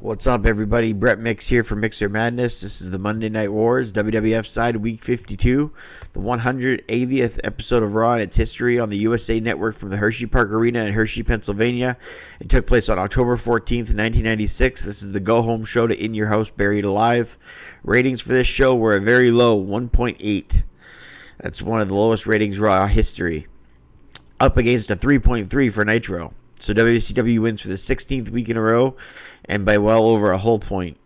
What's up, everybody? Brett Mix here for Mixer Madness. This is the Monday Night Wars, WWF side, Week 52, the 180th episode of Raw in its history on the USA Network from the Hershey Park Arena in Hershey, Pennsylvania. It took place on October 14th, 1996. This is the go-home show to In Your House Buried Alive. Ratings for this show were a very low 1.8. That's one of the lowest ratings Raw history, up against a 3.3 for Nitro. So WCW wins for the 16th week in a row and by well over a whole point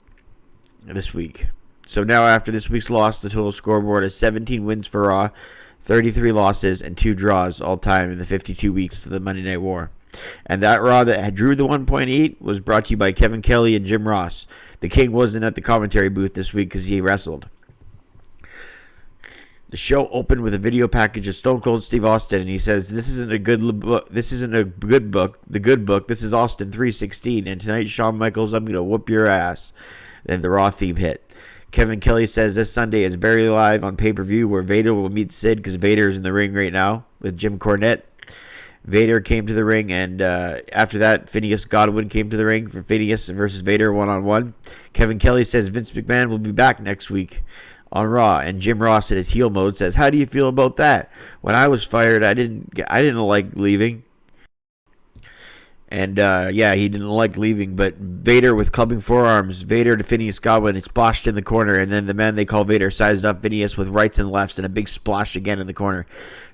this week. So now after this week's loss, the total scoreboard is 17 wins for Raw, 33 losses, and 2 draws all time in the 52 weeks of the Monday Night War. And that Raw that drew the 1.8 was brought to you by Kevin Kelly and Jim Ross. The King wasn't at the commentary booth this week because he wrestled. The show opened with a video package of Stone Cold Steve Austin, and he says, "This isn't a good book. This isn't a good book. The good book. This is Austin 3:16, and tonight, Shawn Michaels, I'm gonna whoop your ass." Then the Raw theme hit. Kevin Kelly says this Sunday is Buried Alive on pay-per-view, where Vader will meet Sid because Vader is in the ring right now with Jim Cornette. Vader came to the ring, and after that, Phineas Godwin came to the ring for Phineas versus Vader one-on-one. Kevin Kelly says Vince McMahon will be back next week on Raw, and Jim Ross in his heel mode says, "How do you feel about that? When I was fired, I didn't like leaving." And he didn't like leaving, but Vader with clubbing forearms, Vader to Phineas Godwin, he splashed in the corner, and then the man they call Vader sized up Phineas with rights and lefts, and a big splash again in the corner.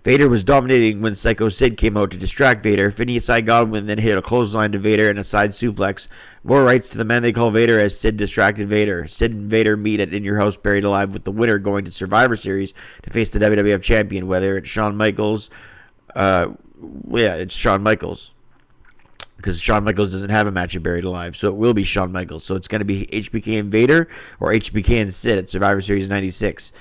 Vader was dominating when Psycho Sid came out to distract Vader. Phineas I. Godwin then hit a clothesline to Vader and a side suplex. More rights to the man they call Vader as Sid distracted Vader. Sid and Vader meet at In Your House Buried Alive, with the winner going to Survivor Series to face the WWF champion, whether it's Shawn Michaels. It's Shawn Michaels, because Shawn Michaels doesn't have a match at Buried Alive, so it will be Shawn Michaels. So it's going to be HBK and Vader or HBK and Sid at Survivor Series 96.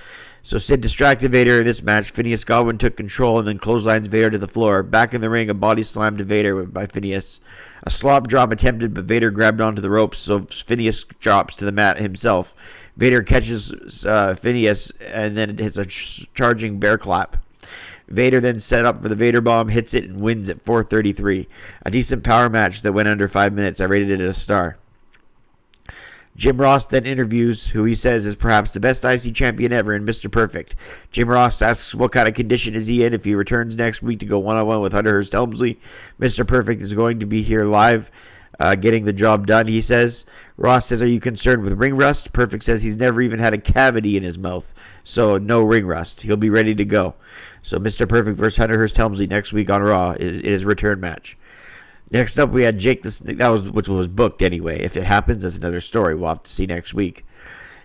So Sid distracted Vader in this match. Phineas Godwin took control and then clotheslines Vader to the floor. Back in the ring, a body slam to Vader by Phineas. A slop drop attempted, but Vader grabbed onto the ropes, so Phineas drops to the mat himself. Vader catches Phineas and then it hits a charging bear clap. Vader then set up for the Vader Bomb, hits it, and wins at 4:33. A decent power match that went under 5 minutes. I rated it a star. Jim Ross then interviews who he says is perhaps the best IC champion ever in Mr. Perfect. Jim Ross asks what kind of condition is he in if he returns next week to go one-on-one with Hunter Hearst Helmsley. Mr. Perfect is going to be here live, getting the job done, he says. Ross says, "Are you concerned with ring rust?" Perfect says he's never even had a cavity in his mouth, so no ring rust. He'll be ready to go. So Mr. Perfect versus Hunter Hearst Helmsley next week on Raw is his return match. Next up, we had Jake the Snake. Which was booked anyway. If it happens, that's another story. We'll have to see next week.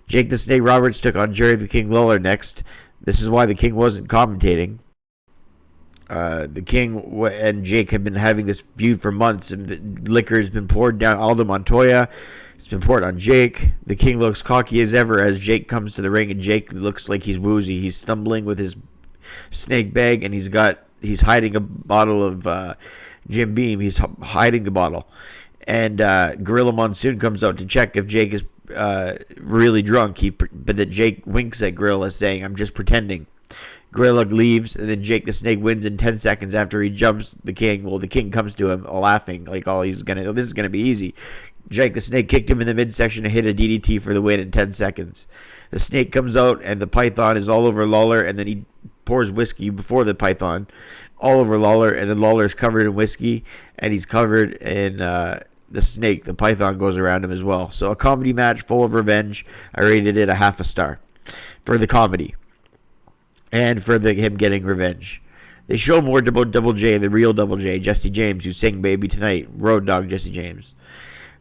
Jake the Snake Roberts took on Jerry the King Lawler next. This is why the King wasn't commentating. The King and Jake have been having this feud for months, and liquor has been poured down Aldo Montoya. It's been poured on Jake. The King looks cocky as ever as Jake comes to the ring, and Jake looks like he's woozy. He's stumbling with his snake bag, and he's hiding a bottle of Jim Beam. He's hiding the bottle, and Gorilla Monsoon comes out to check if Jake is really drunk. But that Jake winks at Gorilla, saying, "I'm just pretending." Gorilla leaves, and then Jake the Snake wins in 10 seconds after he jumps the King. Well, the King comes to him laughing, like, this is gonna be easy. Jake the Snake kicked him in the midsection and hit a DDT for the win in 10 seconds. The Snake comes out, and the Python is all over Lawler, and then he pours whiskey before the Python all over Lawler, and then Lawler's covered in whiskey, and he's covered in the Snake. The Python goes around him as well. So a comedy match full of revenge. I rated it a half a star for the comedy and for him getting revenge. They show more about Double J, the real Double J, Jesse James, who sang Baby Tonight, Road Dogg Jesse James.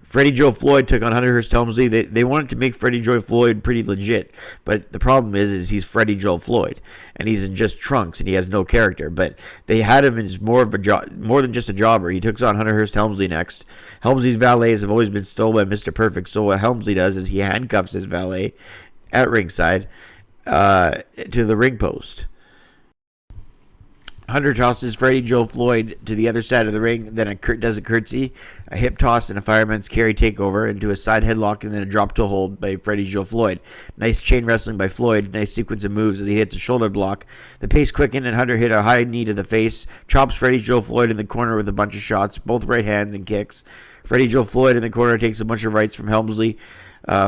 Freddie Joe Floyd took on Hunter Hearst Helmsley. They wanted to make Freddie Joe Floyd pretty legit, but the problem is he's Freddie Joe Floyd, and he's in just trunks, and he has no character. But they had him as more than just a jobber. He took on Hunter Hearst Helmsley next. Helmsley's valets have always been stolen by Mr. Perfect, so what Helmsley does is he handcuffs his valet at ringside to the ring post. Hunter tosses Freddie Joe Floyd to the other side of the ring, then does a curtsy, a hip toss, and a fireman's carry takeover into a side headlock, and then a drop toe hold by Freddie Joe Floyd. Nice chain wrestling by Floyd. Nice sequence of moves as he hits a shoulder block. The pace quickened, and Hunter hit a high knee to the face, chops Freddie Joe Floyd in the corner with a bunch of shots, both right hands and kicks. Freddie Joe Floyd in the corner takes a bunch of rights from Helmsley.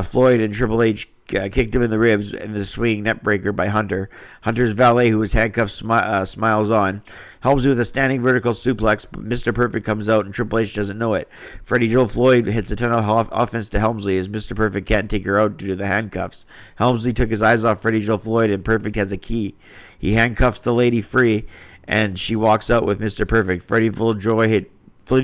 Floyd and Triple H kicked him in the ribs in the swinging net breaker by Hunter. Hunter's valet, who was handcuffed, smiles on. Helmsley with a standing vertical suplex, but Mr. Perfect comes out and Triple H doesn't know it. Freddie Joe Floyd hits a ton of offense to Helmsley as Mr. Perfect can't take her out due to the handcuffs. Helmsley took his eyes off Freddie Joe Floyd and Perfect has a key. He handcuffs the lady free and she walks out with Mr. Perfect. Freddie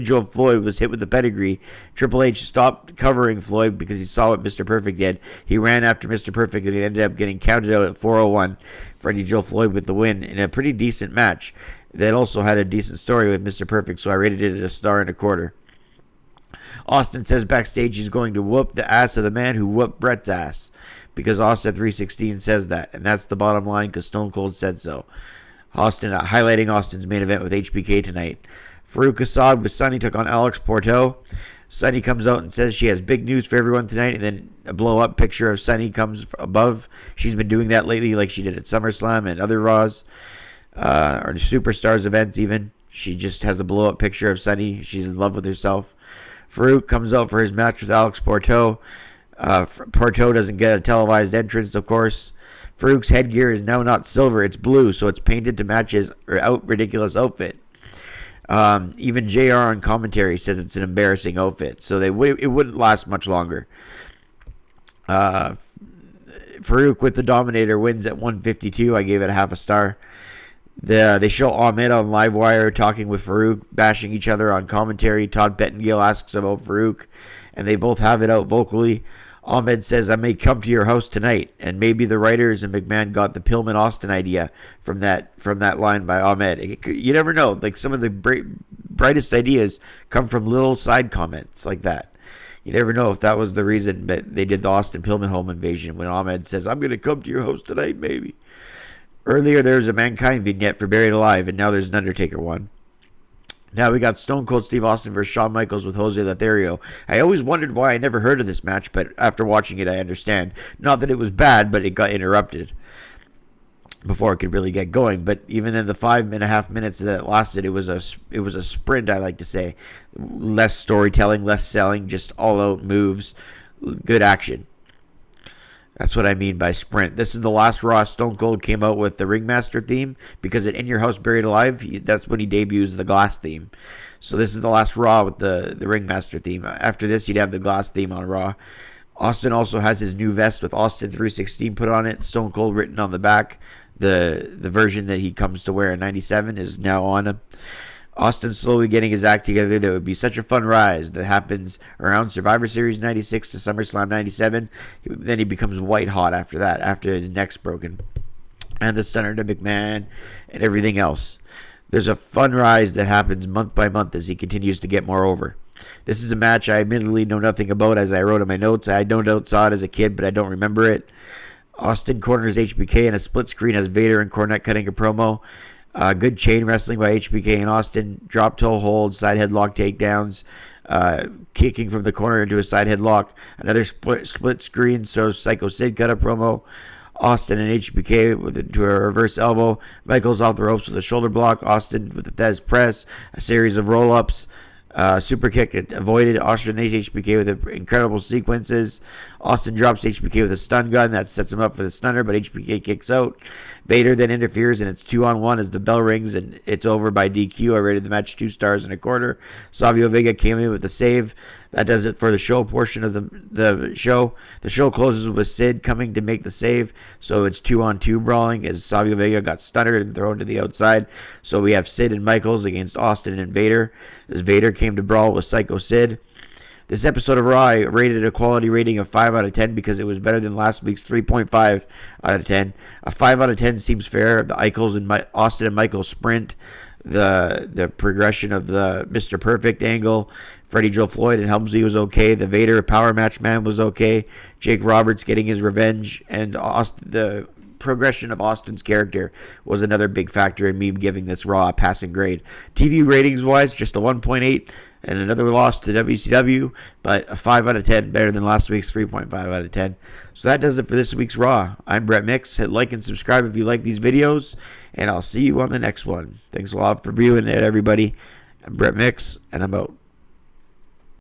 Joe Floyd was hit with the pedigree. Triple H stopped covering Floyd because he saw what Mr. Perfect did. He ran after Mr. Perfect and he ended up getting counted out at 401. Freddie Joe Floyd with the win in a pretty decent match that also had a decent story with Mr. Perfect, so I rated it at a 1.25 stars. Austin says backstage he's going to whoop the ass of the man who whooped Bret's ass because Austin 316 says that, and that's the bottom line because Stone Cold said so. Austin highlighting Austin's main event with HBK tonight. Farouk Assad with Sunny took on Alex Porto. Sunny comes out and says she has big news for everyone tonight, and then a blow-up picture of Sunny comes above. She's been doing that lately like she did at SummerSlam and other Raws, or Superstars events even. She just has a blow-up picture of Sunny. She's in love with herself. Farouk comes out for his match with Alex Porto. Porto doesn't get a televised entrance, of course. Farouk's headgear is now not silver, it's blue, so it's painted to match his ridiculous outfit. Even JR on commentary says it's an embarrassing outfit, so it wouldn't last much longer. Farouk with the Dominator wins at 152. I gave it a 0.5 star. They show Ahmed on Livewire talking with Farouk, bashing each other on commentary. Todd Pettengill asks about Farouk, and they both have it out vocally. Ahmed says, I may come to your house tonight, and maybe the writers and McMahon got the Pillman Austin idea from that line by Ahmed. You never know. Like, some of the brightest ideas come from little side comments like that. You never know if that was the reason that they did the Austin Pillman home invasion when Ahmed says, I'm going to come to your house tonight, maybe. Earlier, there was a Mankind vignette for Buried Alive, and now there's an Undertaker one. Now we got Stone Cold Steve Austin versus Shawn Michaels with Jose Lothario. I always wondered why I never heard of this match, but after watching it, I understand. Not that it was bad, but it got interrupted before it could really get going. But even in the 5.5 minutes that it lasted, it was a sprint, I like to say. Less storytelling, less selling, just all-out moves, good action. That's what I mean by sprint. This is the last Raw Stone Cold came out with the Ringmaster theme because at In Your House Buried Alive, that's when he debuts the Glass theme. So this is the last Raw with the Ringmaster theme. After this, you'd have the Glass theme on Raw. Austin also has his new vest with Austin 316 put on it. Stone Cold written on the back. The version that he comes to wear in 97 is now on him. Austin slowly getting his act together. That would be such a fun rise that happens around Survivor Series 96 to SummerSlam 97. Then he becomes white hot after that, after his neck's broken. And the stunner to McMahon and everything else. There's a fun rise that happens month by month as he continues to get more over. This is a match I admittedly know nothing about, as I wrote in my notes. I no doubt saw it as a kid, but I don't remember it. Austin corners HBK in a split screen as Vader and Cornette cutting a promo. Good chain wrestling by HBK and Austin. Drop toe holds, side headlock takedowns, kicking from the corner into a side headlock. Another split screen, so Psycho Sid cut a promo. Austin and HBK into a reverse elbow. Michaels off the ropes with a shoulder block. Austin with a Thez press. A series of roll-ups. Super kick avoided. Austin and HBK with incredible sequences. Austin drops HBK with a stun gun. That sets him up for the stunner, but HBK kicks out. Vader then interferes, and it's 2-on-1 as the bell rings, and it's over by DQ. I rated the match 2 stars and a quarter. Savio Vega came in with a save. That does it for the show portion of the show. The show closes with Sid coming to make the save, so it's 2-on-2 brawling as Savio Vega got stuttered and thrown to the outside. So we have Sid and Michaels against Austin and Vader, as Vader came to brawl with Psycho Sid. This episode of Raw, I rated a quality rating of 5 out of 10 because it was better than last week's 3.5 out of 10. A 5 out of 10 seems fair. The Eichels and Austin and Michael sprint, the progression of the Mr. Perfect angle, Freddie Joe Floyd and Helmsley was okay. The Vader Power Match Man was okay. Jake Roberts getting his revenge, and the progression of Austin's character was another big factor in me giving this Raw a passing grade. TV ratings wise, just a 1.8 and another loss to WCW, but a 5 out of 10, better than last week's 3.5 out of 10. So that does it for this week's Raw. I'm Brett Mix. Hit like and subscribe if you like these videos, and I'll see you on the next one. Thanks a lot for viewing it, everybody. I'm Brett Mix, and I'm out.